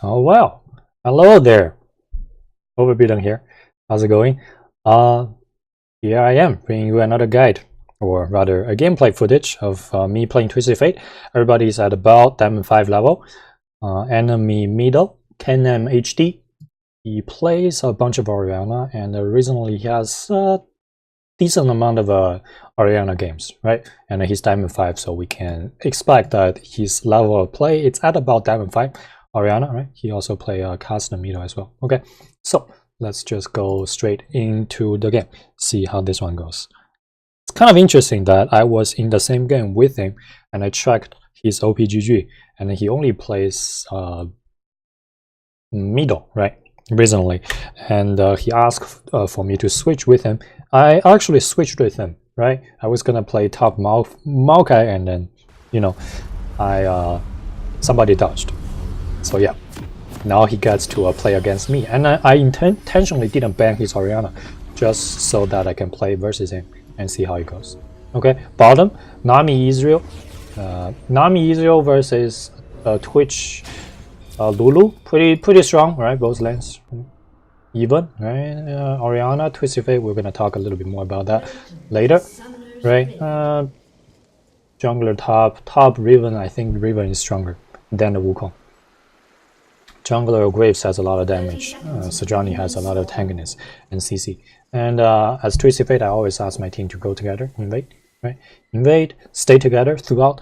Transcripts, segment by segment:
Oh well, hello there. OverBidden here. How's it going? Here I am bringing you another guide, or rather a gameplay footage of me playing Twisted Fate. Everybody's at about Diamond 5 level. Enemy middle, Can-Am HD. He plays a bunch of Orianna, and recently he has a decent amount of Orianna games, right? And he's Diamond 5, so we can expect that his level of play it's at about Diamond 5. Orianna, right? He also play custom middle as well. Okay, so let's just go straight into the game, see how this one goes. It's kind of interesting that I was in the same game with him, and I checked his OPGG, and he only plays middle, right? Recently, and he asked for me to switch with him. I actually switched with him, right? I was gonna play top Maokai, and then, you know, somebody dodged. So yeah, now he gets to play against me, and I intentionally didn't ban his Orianna, just so that I can play versus him and see how it goes. Okay, bottom, Nami Israel. Nami Israel versus Twitch Lulu, pretty strong, right? Both lanes even, right? Orianna, Twisted Fate, we're gonna talk a little bit more about that later, right? Jungler top Riven, I think Riven is stronger than the Wukong. Jungler Graves has a lot of damage. Sejani has a lot of tankiness and CC. And as Twisted Fate, I always ask my team to go together, invade, right? Invade, stay together throughout,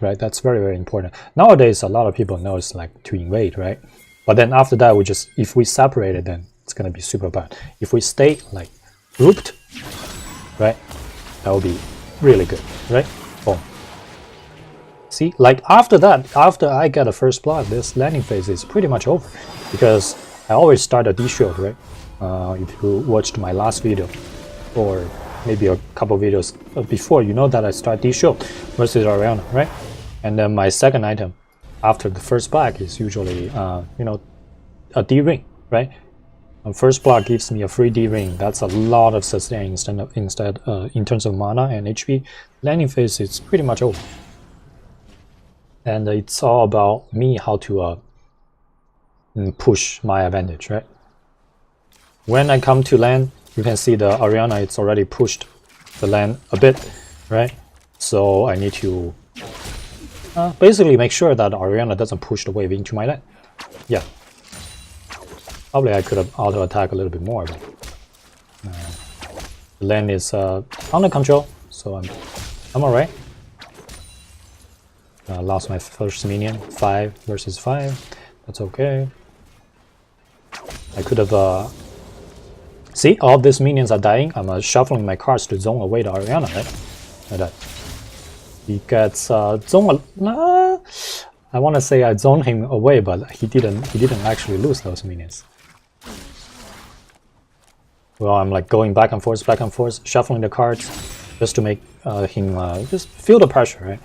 right? That's very important. Nowadays, a lot of people know it's like to invade, right? But then after that, if we separate it, then it's gonna be super bad. If we stay like grouped, right? That will be really good, right? Boom. See, like after that, after I get a first blood, this landing phase is pretty much over, because I always start a D shield, right? If you watched my last video, or maybe a couple videos before, you know that I start D shield versus Orianna, right? And then my second item after the first block is usually, you know, a D ring, right? First block gives me a free D ring. That's a lot of sustain instead in terms of mana and HP. Landing phase is pretty much over. And it's all about me how to push my advantage, right? When I come to land, you can see the Orianna, it's already pushed the land a bit, right? So I need to basically make sure that Orianna doesn't push the wave into my land. Yeah. Probably I could have auto-attack a little bit more, but the land is under control, so I'm alright. Lost my first minion, 5 versus 5. That's okay. I could have. See, all of these minions are dying. I'm shuffling my cards to zone away the Orianna, right? Like that. He gets zone. I want to say I zoned him away, but he didn't. He didn't actually lose those minions. Well, I'm like going back and forth, shuffling the cards, just to make him just feel the pressure, right?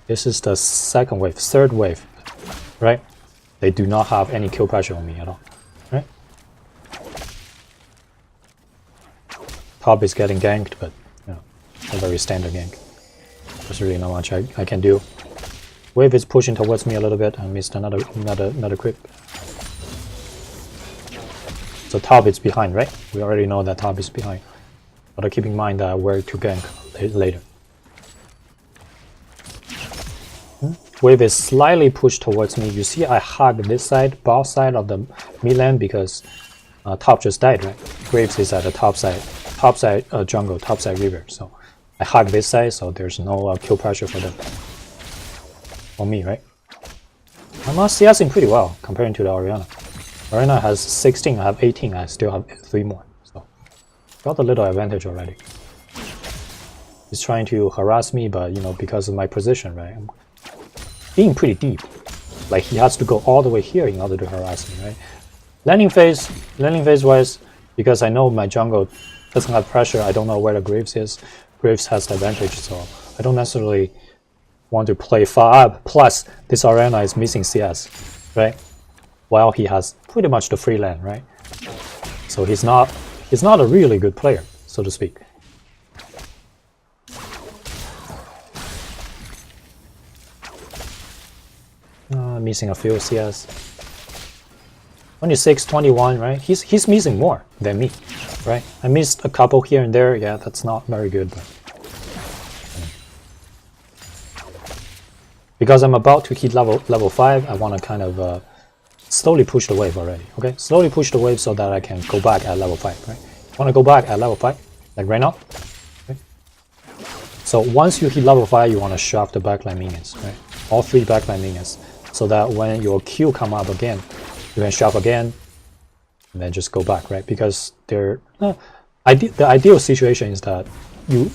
This is the second wave, third wave, right? They do not have any kill pressure on me at all, right? Top is getting ganked, but you know, a very standard gank. There's really not much I can do. Wave is pushing towards me a little bit. I missed another creep. So top is behind, right? We already know that top is behind, but keep in mind that where to gank later. Wave is slightly pushed towards me. You see I hug this side, both side of the mid lane, because top just died, right? Graves is at the top side jungle, top side river. So I hug this side, so there's no kill pressure for them. For me, right? I'm CSing pretty well comparing to the Orianna. Orianna has 16, I have 18, I still have 3 more. So got a little advantage already. He's trying to harass me, but you know, because of my position, right? I'm being pretty deep. Like he has to go all the way here in order to harass me, right? Landing phase wise, because I know my jungle doesn't have pressure, I don't know where the Graves is. Graves has the advantage, so I don't necessarily want to play far up. Plus, this Orianna is missing CS, right? While he has pretty much the free land, right? So he's not a really good player, so to speak. Missing a few CS. 26, 21, right? He's missing more than me, right? I missed a couple here and there. Yeah, that's not very good, but because I'm about to hit level 5, I want to kind of slowly push the wave already. Okay, slowly push the wave so that I can go back at level 5. Right? Want to go back at level 5, like right now. Okay? So once you hit level 5, you want to shove the backline minions, right? All 3 backline minions, so that when your Q come up again, you can shove again, and then just go back, right? Because the ideal situation is that you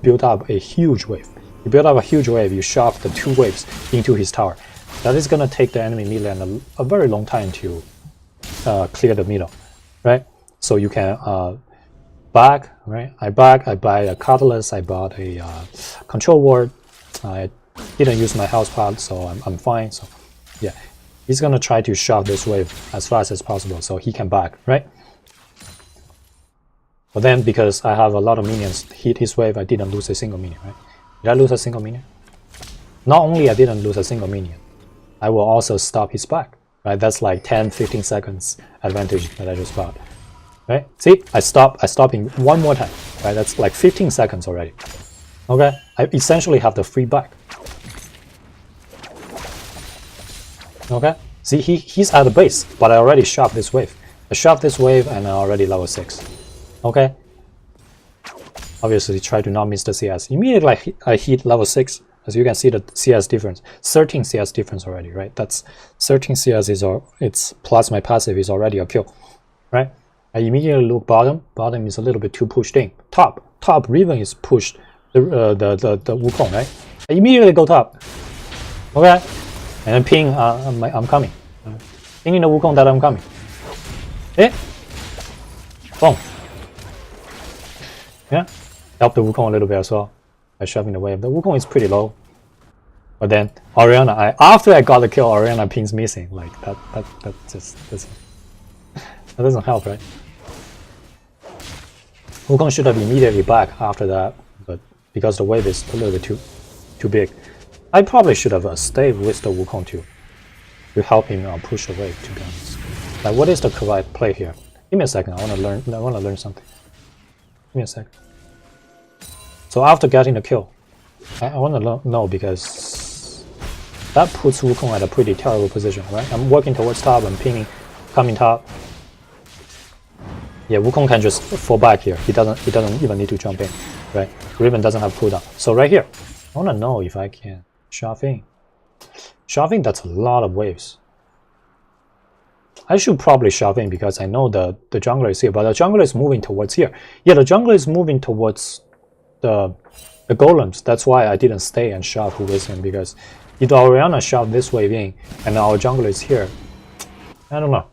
build up a huge wave. You build up a huge wave, you shove the 2 waves into his tower. That is gonna take the enemy mid lane a very long time to clear the middle, right? So you can back, right? I buy a Catalyst, I bought a control ward. I didn't use my house pad, so I'm fine. So yeah, he's gonna try to shove this wave as fast as possible so he can back, right? But then because I have a lot of minions hit his wave, I didn't lose a single minion, right? Did I lose a single minion? Not only I didn't lose a single minion, I will also stop his back, right? That's like 10-15 seconds advantage that I just got, right? See, I stop him one more time, right? That's like 15 seconds already. Okay, I essentially have the free back. Okay, see, he's at the base, but I already shoved this wave. I shoved this wave and I'm already level 6. Okay, obviously try to not miss the CS. Immediately I hit level 6. As you can see the CS difference, 13 CS difference already, right? That's 13 CS is it's plus my passive is already a kill, right? I immediately look bottom. Bottom is a little bit too pushed in. Top Riven is pushed the Wukong, right? I immediately go top. Okay, and then ping. I'm coming. Pinging the Wukong that I'm coming. Eh? Boom. Yeah, help the Wukong a little bit as well by shoving the wave. The Wukong is pretty low. But then Orianna, after I got the kill, Orianna ping's missing. Like that doesn't help, right? Wukong should have immediately back after that, but because the wave is a little bit too big, I probably should have stayed with the Wukong to help him push the wave. To be honest, like what is the correct play here? Give me a second. I want to learn something. Give me a second. So after getting the kill, I want to know because that puts Wukong at a pretty terrible position, right? I'm working towards top, I'm pinging, coming top. Yeah, Wukong can just fall back here. He doesn't even need to jump in, right? Riven doesn't have cooldown. So right here, I want to know if I can shove in. Shove in, that's a lot of waves. I should probably shove in because I know the jungler is here, but the jungler is moving towards here. Yeah, the jungler is moving towards the golems. That's why I didn't stay and shove with him, because if the Orianna shoved this wave in and our jungler is here, I don't know.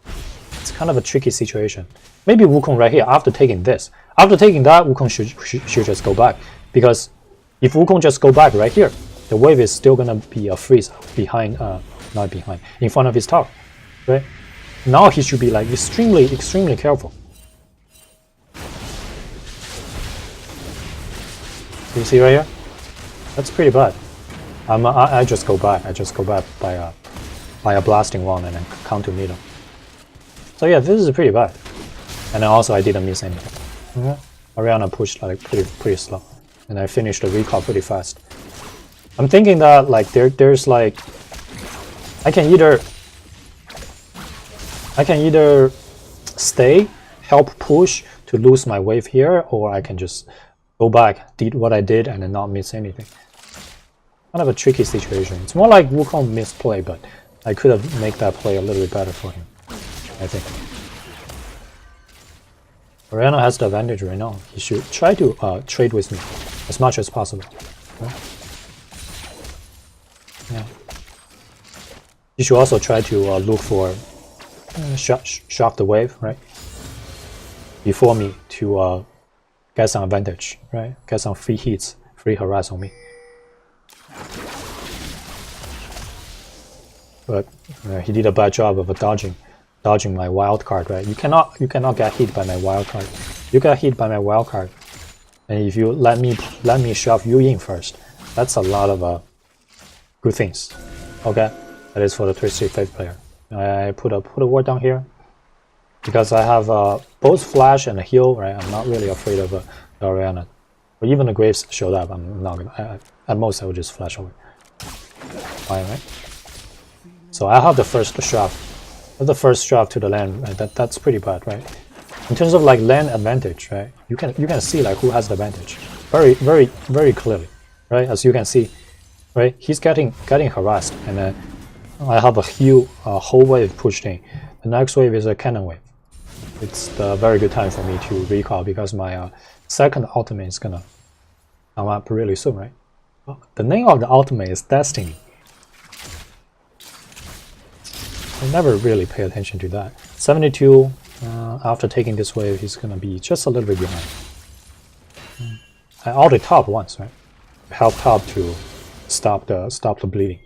It's kind of a tricky situation. Maybe Wukong right here, after taking this. After taking that, Wukong should just go back. Because if Wukong just go back right here, the wave is still gonna be a freeze behind, not behind, in front of his tower, right? Now he should be like extremely careful. You see right here? That's pretty bad. I just go back. I just go back by a blasting wand and then counter middle. So yeah, this is pretty bad. And then also I didn't miss anything. Orianna pushed like pretty slow, and I finished the recall pretty fast. I'm thinking that like there's like I can either stay, help push to lose my wave here, or I can just go back, did what I did, and then not miss anything. Kind of a tricky situation. It's more like Wukong misplay, but I could have made that play a little bit better for him, I think. Orianna has the advantage right now. He should try to trade with me as much as possible. Right? Yeah. You should also try to look for shock the wave, right? Before me to get some advantage, right? Get some free hits, free harass on me. But he did a bad job of dodging my wild card, right? You cannot get hit by my wild card. You get hit by my wild card, and if you let me shove you in first, that's a lot of good things. Okay, That is for the Twisted Fate player. I put a ward down here because I have both flash and a heal. Right, I'm not really afraid of the Orianna. But even the Graves showed up. I'm not gonna. At most, I would just flash away. Fine, right? So I have the first shot. The first drop to the land. Right? That's pretty bad, right? In terms of like land advantage, right? You can see like who has the advantage very clearly, right? As you can see, right? He's getting harassed, and then I have a whole wave pushed in. The next wave is a cannon wave. It's the very good time for me to recall because my second ultimate is gonna come up really soon, right? The name of the ultimate is Destiny. I never really pay attention to that. 72. After taking this wave, he's gonna be just a little bit behind. I ulted top once, right? Help top to stop the bleeding.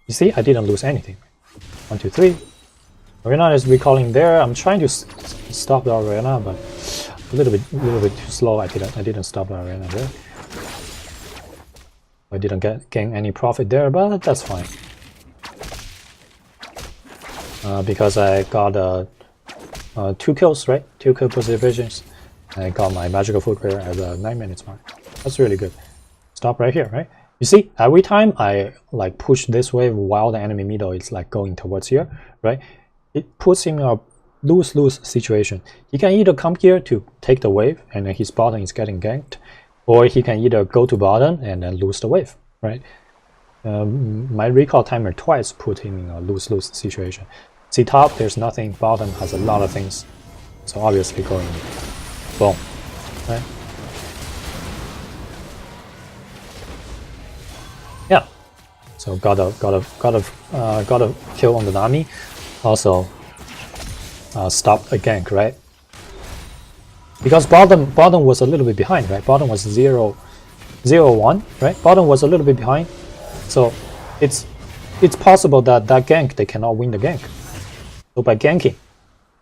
You see, I didn't lose anything. 1, 2, 3. Orianna is recalling there. I'm trying to stop the Orianna, but a little bit too slow. I didn't stop the Orianna there. I didn't gain any profit there, but that's fine. Because I got 2 kills, right? 2 kill positions. I got my magical footwear at the 9 minutes mark. That's really good. Stop right here, right? You see, every time I like push this wave while the enemy middle is like going towards here, right? It puts him in a lose-lose situation. He can either come here to take the wave and then his bottom is getting ganked, or he can either go to bottom and then lose the wave, right? My recall timer twice put him in a lose-lose situation. See top, there's nothing. Bottom has a lot of things. So obviously going boom, right? Yeah. So got a kill on the Nami. Also stopped a gank, right? Because bottom was a little bit behind, right? Bottom was 0-1, right? Bottom was a little bit behind. So it's possible that gank they cannot win the gank. So by ganking,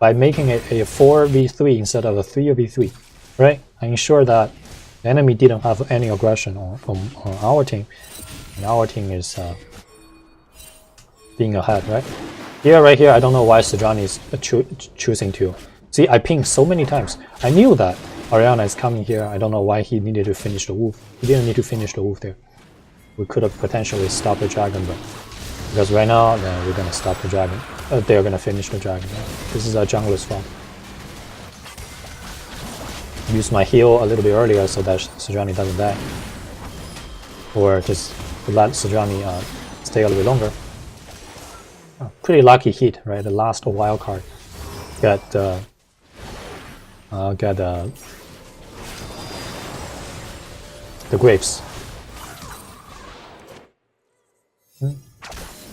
by making it a 4v3 instead of a 3v3, right? I ensure that the enemy didn't have any aggression on our team, and our team is being ahead, right? Here, right here, I don't know why Sejani is choosing to. See, I pinged so many times. I knew that Orianna is coming here. I don't know why he needed to finish the wolf. He didn't need to finish the wolf there. We could have potentially stopped the dragon, but because right now, then we're gonna stop the dragon. They're gonna finish the dragon. Right? This is a jungler's fault. Use my heal a little bit earlier so that Sejani doesn't die, or just let Sejani stay a little bit longer. Pretty lucky hit, right? The last wild card get the Graves.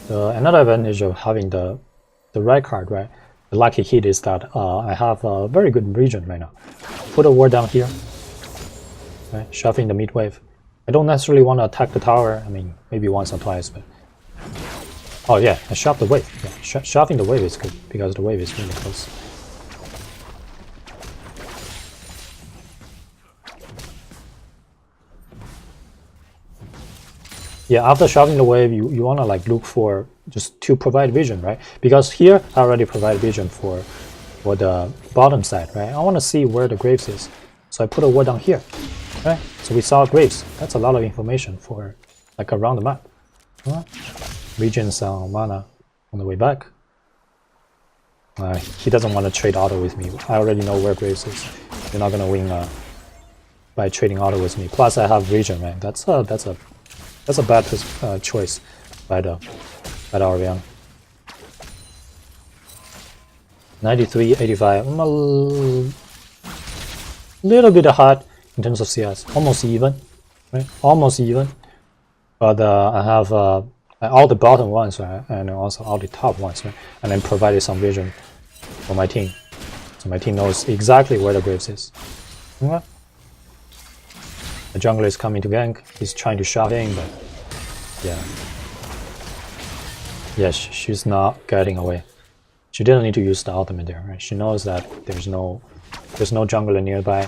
Another advantage of having the red card, right? The lucky hit is that I have a very good region right now. Put a ward down here, right? Shoving the mid wave. I don't necessarily want to attack the tower. I mean, maybe once or twice, but oh yeah, I shoved the wave. Yeah, shoving the wave is good because the wave is really close. Yeah, after shoving the wave, you wanna like look for just to provide vision, right? Because here I already provide vision for the bottom side, right? I wanna see where the Graves is, so I put a ward down here, right? So we saw Graves. That's a lot of information for like around the map. Regions on mana on the way back. He doesn't want to trade auto with me. I already know where Graves is. You're not gonna win by trading auto with me. Plus I have region, man. That's a bad choice by the Orianna. 93, 85. I'm a little bit hot in terms of CS. Almost even, right? Almost even. But I have all the bottom ones, right? And also all the top ones, right? And then provided some vision for my team, so my team knows exactly where the Graves is. Okay. The jungler is coming to gank. He's trying to shove in, but yeah, she's not getting away. She didn't need to use the ultimate there, right? She knows that there's no jungler nearby,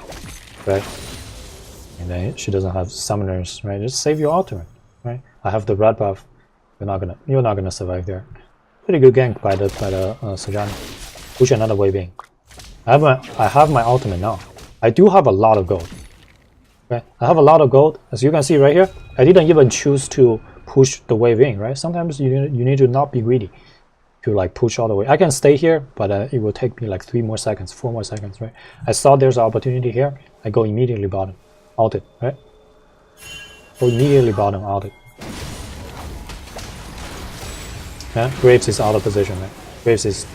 right? And then she doesn't have summoners, right? Just save your ultimate, right? I have the red buff. You're not gonna survive there. Pretty good gank by the Sejani. Push another wave in. I have my ultimate now. I do have a lot of gold. Okay, I have a lot of gold. As you can see right here, I didn't even choose to push the wave in. Right? Sometimes you need to not be greedy to like push all the way. I can stay here, but it will take me like 3 more seconds, 4 more seconds. Right? I saw there's an opportunity here. I go immediately bottom, ulted. Right? Go immediately bottom, ulted. Yeah, Graves is out of position. Right? Graves is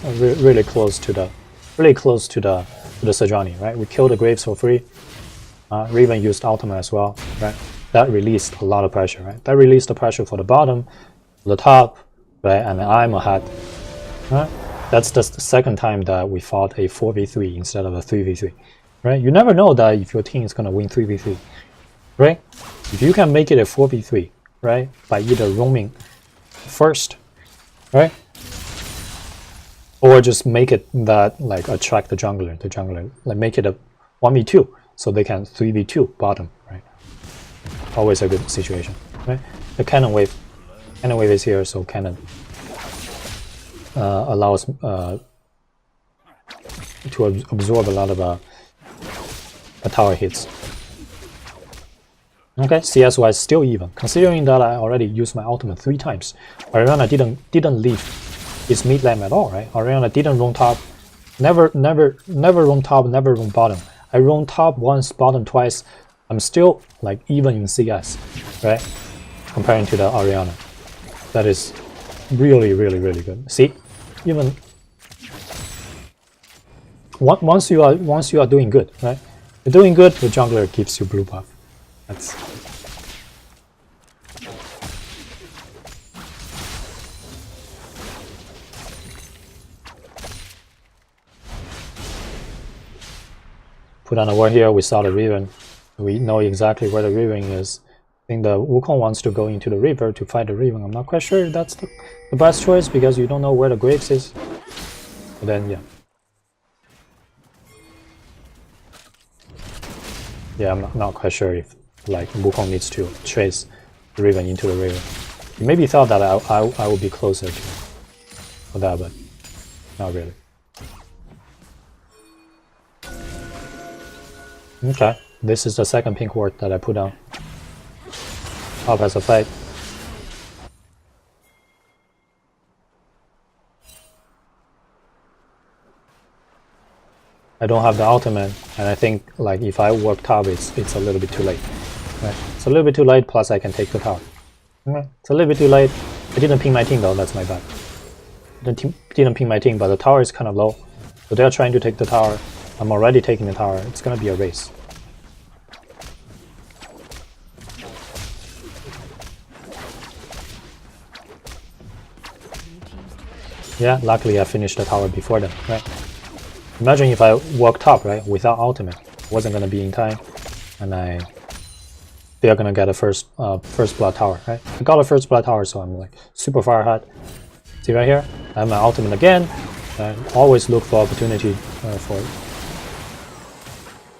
really close to the Sejani. Right? We killed the Graves for free. Riven used ultimate as well, right? That released a lot of pressure, right? That released the pressure for the bottom, the top, right? And I'm ahead. Right? That's just the second time that we fought a 4v3 instead of a 3v3, right? You never know that if your team is gonna win 3v3, right? If you can make it a 4v3, right, by either roaming first, right, or just make it that like attract the jungler, like make it a 1v2. So they can 3v2 bottom, right? Always a good situation, right? The cannon wave is here, so cannon allows to absorb a lot of tower hits. Okay, CS-wise still even. Considering that I already used my ultimate 3 times, Orianna didn't leave his mid lane at all, right? Orianna didn't roam top, never roam top, never roam bottom. I roam top once, bottom twice. I'm still like even in CS, right? Comparing to the Orianna, that is really good. See, even once you are doing good, right? You're doing good. The jungler gives you blue buff. That's put on a ward here. We saw the Riven. We know exactly where the Riven is. I think the Wukong wants to go into the river to fight the Riven. I'm not quite sure if that's the best choice because you don't know where the Graves is. But then, yeah. Yeah, I'm not quite sure if like Wukong needs to chase the Riven into the river. You maybe thought that I would be closer to that, but not really. Okay, this is the second pink ward that I put on. Top has a fight. I don't have the ultimate, and I think like if I work top, it's a little bit too late. Right? It's a little bit too late. Plus, I can take the tower. Okay. It's a little bit too late. I didn't ping my team though. That's my bad. Didn't ping my team, but the tower is kind of low, so they're trying to take the tower. I'm already taking the tower. It's gonna be a race. Yeah, luckily I finished the tower before them, right? Imagine if I walk top, right, without ultimate, wasn't gonna be in time, and they are gonna get a first blood tower, right? I got a first blood tower, so I'm like super far ahead. See right here, I have my ultimate again, and always look for opportunity for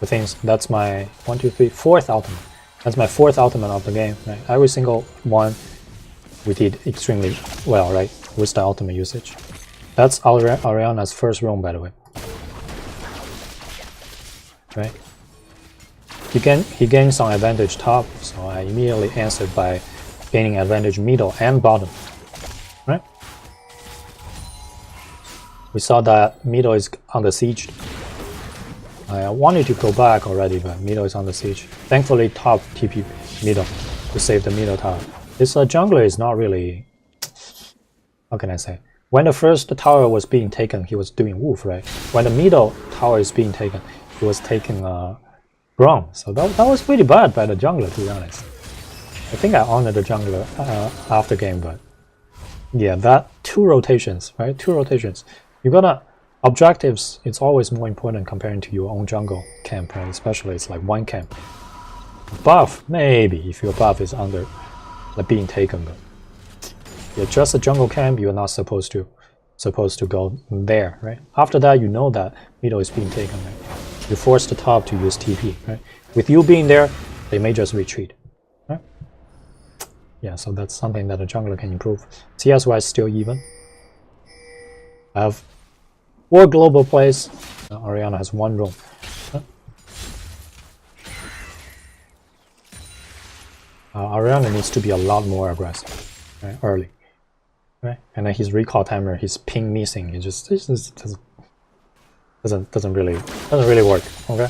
things. That's my 1, 2, 3, 4th ultimate. That's my 4th ultimate of the game, right? Every single one we did extremely well, right? With the ultimate usage. That's Orianna's first roam, by the way. Right? He gained some advantage top, so I immediately answered by gaining advantage middle and bottom. Right? We saw that middle is under siege. I wanted to go back already, but middle is under siege. Thankfully, top TP middle to save the middle tower. This jungler is not really. How can I say? When the first tower was being taken, he was doing wolf, right? When the middle tower is being taken, he was taking ground. So that was pretty bad by the jungler, to be honest. I think I honored the jungler after game, but yeah, that 2 rotations, right? 2 rotations. You gotta objectives. It's always more important comparing to your own jungle camp, right? Especially it's like 1 camp. Buff, maybe if your buff is under like being taken, but yeah, just a jungle camp, you're not supposed to go there, right? After that, you know that middle is being taken, right? You force the top to use TP, right? With you being there, they may just retreat, right? Yeah, so that's something that a jungler can improve. CS-wise, still even. I have 4 global plays. Orianna has 1 roam. Orianna needs to be a lot more aggressive, right? Early, right? And then his recall timer, his ping missing, it just doesn't really work. Okay.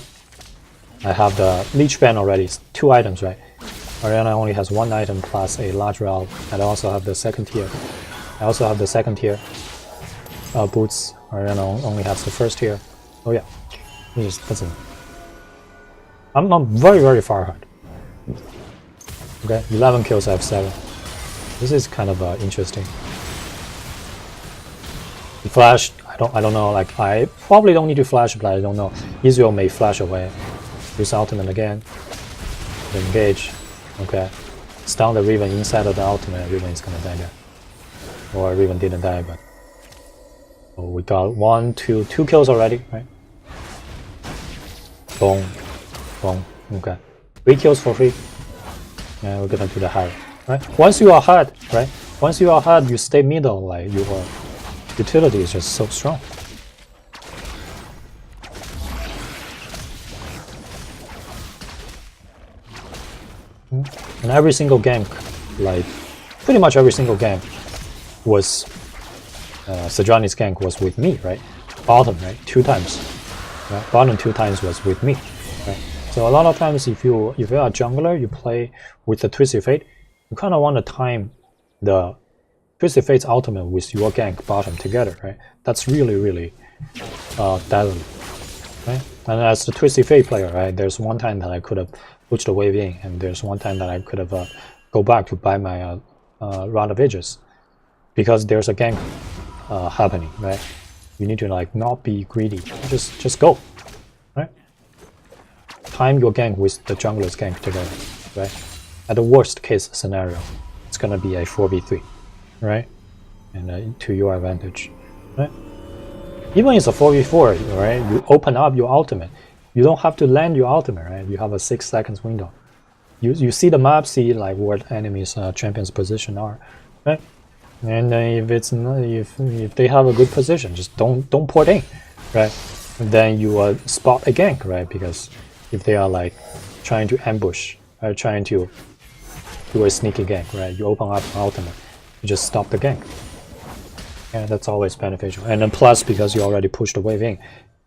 I have the leech band already. It's 2 items, right? Orianna only has 1 item plus a large route, and I also have the second tier. Boots. Orianna only has the first tier. Oh yeah, he just doesn't. I'm very far ahead. Okay, 11 kills. I have 7. This is kind of interesting. The flash. I don't know. Like I probably don't need to flash, but I don't know. Israel may flash away. Use ultimate again. Engage. Okay. Stun the Riven inside of the ultimate. Riven is gonna die there. Or Riven didn't die, but oh, we got 2 kills already, right? Boom. Boom. Okay. 3 kills for free. And we're gonna do the high. Right? Once you are ahead, right? Once you are ahead, you stay middle, like your utility is just so strong. And every single gank, like pretty much every single gank was Sejuani's gank was with me, right? Bottom, right? 2 times. Right? Bottom 2 times was with me. Right? So a lot of times if you are a jungler, you play with the Twisted Fate, you kind of want to time the Twisted Fate's ultimate with your gank bottom together, right? That's really deadly. Right? And as the Twisted Fate player, right, there's one time that I could have pushed the wave in, and there's one time that I could have go back to buy my Round of Ages, because there's a gank happening, right? You need to like not be greedy, just go, right? Time your gank with the jungler's gank together, right? At the worst case scenario, it's gonna be a 4v3, right? And to your advantage, right? Even if it's a 4v4, right? You open up your ultimate. You don't have to land your ultimate, right? You have a 6 seconds window. You see the map, see like where the enemy's champions' position are, right? And if it's not, if they have a good position, just don't port in, right? And then you spot a gank, right? Because if they are like trying to ambush, or trying to do a sneaky gank, right? You open up an ultimate, you just stop the gank. Yeah, that's always beneficial. And then plus, because you already pushed the wave in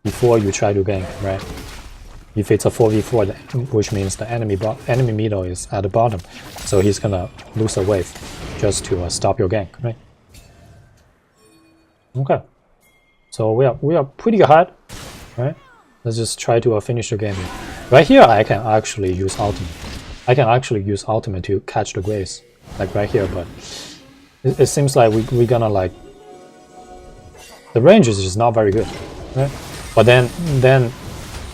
before you try to gank, right? If it's a 4v4, which means the enemy middle is at the bottom, so he's gonna lose a wave just to stop your gank, right? Okay, so we are pretty ahead, right? Let's just try to finish the game. Right here, I can actually use ultimate. I can actually use ultimate to catch the graves, like right here. But it seems like we're gonna like the range is just not very good, right? But then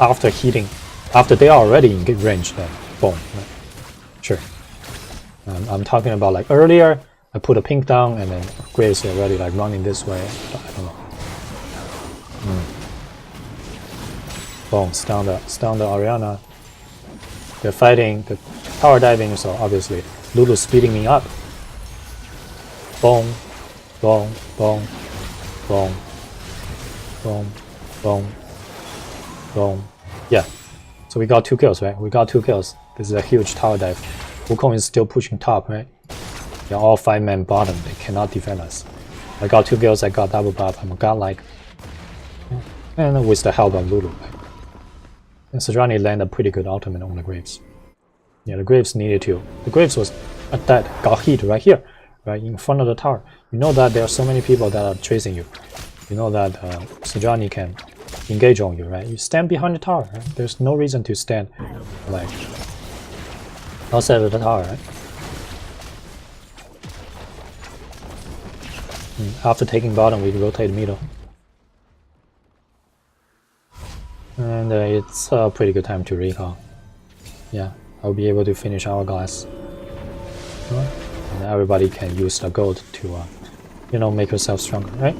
after hitting, after they are already in good range, then boom, right? Sure. I'm talking about like earlier, I put a pink down and then Graves already like running this way. I don't know. Boom, stun the Orianna. They're fighting, the tower diving, so obviously Lulu's speeding me up. Boom, boom, boom, boom, boom, boom, boom. Yeah. So we got 2 kills, right? We got 2 kills. This is a huge tower dive. Wukong is still pushing top, right? They're all 5-man bottom. They cannot defend us. I got 2 kills. I got double buff. I'm a godlike. And with the help of Lulu, right? And Sejuani landed a pretty good ultimate on the Graves. Yeah, the Graves needed to. The Graves was dead. Got hit right here, right in front of the tower. You know that there are so many people that are chasing you. You know that Sejuani can engage on you, right? You stand behind the tower, right? There's no reason to stand like outside of the tower, right? After taking bottom, we rotate middle. And it's a pretty good time to recall. Yeah, I'll be able to finish Hourglass. And everybody can use the gold to, you know, make yourself stronger, right?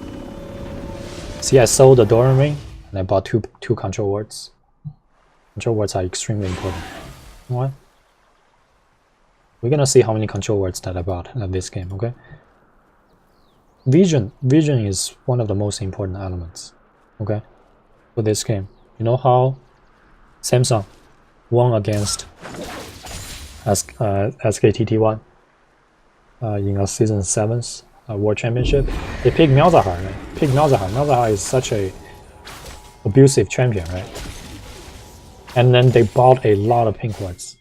See, I sold the Doran Ring, and I bought two control wards. Control wards are extremely important. What? We're gonna see how many control wards that I bought in this game, okay? vision is one of the most important elements, okay, for this game. You know how Samsung won against SKTT1 in a season 7th World Championship? They picked Malzahar, right? Malzahar is such a abusive champion, right? And then they bought a lot of pink wards,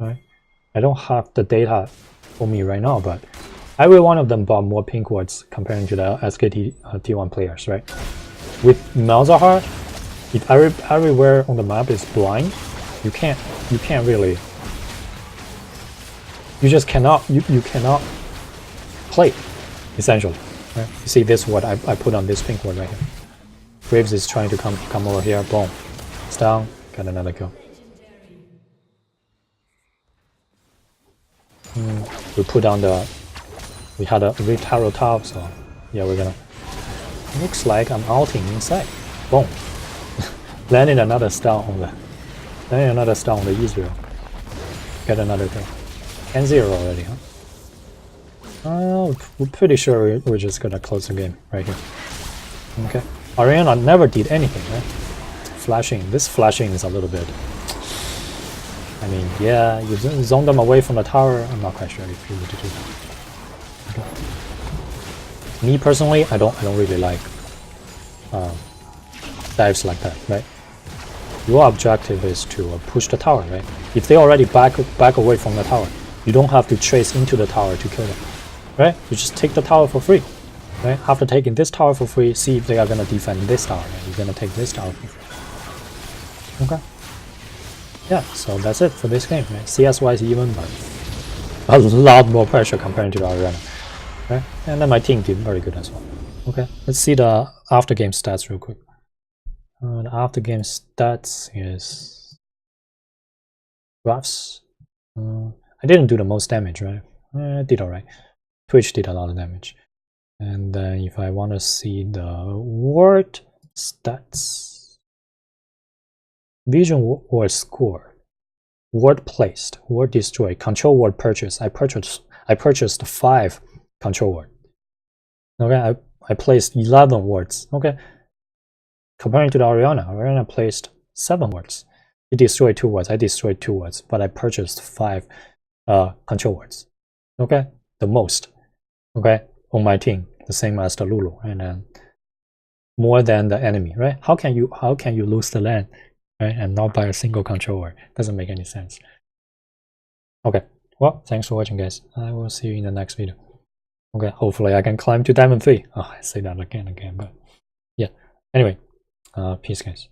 right? I don't have the data for me right now, but every one of them bought more pink wards comparing to the SKT1 players, right? With Malzahar, if everywhere on the map is blind, you can't really, you just cannot, you cannot play, essentially, right? You see this ward I put on this pink ward right here. Graves is trying to come over here, boom, it's down, got another kill. We put down we had a Retaro top, so yeah, we're gonna, looks like I'm ulting inside, boom. Landing another stun on the Israel. Get another kill. 10-0 already, huh? We're pretty sure we're just gonna close the game right here. Okay. Orianna never did anything, right? Flashing. This flashing is a little bit. I mean, yeah, you zone them away from the tower. I'm not quite sure if you need to do that. Okay. Me personally, I don't really like dives like that, right? Your objective is to push the tower, right? If they already back away from the tower, you don't have to chase into the tower to kill them, right? You just take the tower for free, right? After taking this tower for free, see if they are gonna defend this tower, right? You're gonna take this tower for free. Okay. Yeah, so that's it for this game, right? CS-wise even, but a lot more pressure compared to the Orianna, right? And then my team did very good as well. Okay, let's see the after game stats real quick. The after game stats is graphs. I didn't do the most damage, right? I did alright. Twitch did a lot of damage. And then if I want to see the word stats, vision word score, word placed, word destroyed, control word purchase. I purchased 5 control word. Okay, I placed 11 words. Okay. Comparing to the Orianna placed 7 words. He destroyed 2 words. I destroyed 2 words, but I purchased 5 control words. Okay, the most. Okay, on my team, the same as the Lulu, and then more than the enemy. Right? How can you lose the lane, right, and not buy a single control word? Doesn't make any sense. Okay, well, thanks for watching, guys. I will see you in the next video. Okay, hopefully I can climb to Diamond 3. Oh, I say that again, but yeah. Anyway. Peace, guys.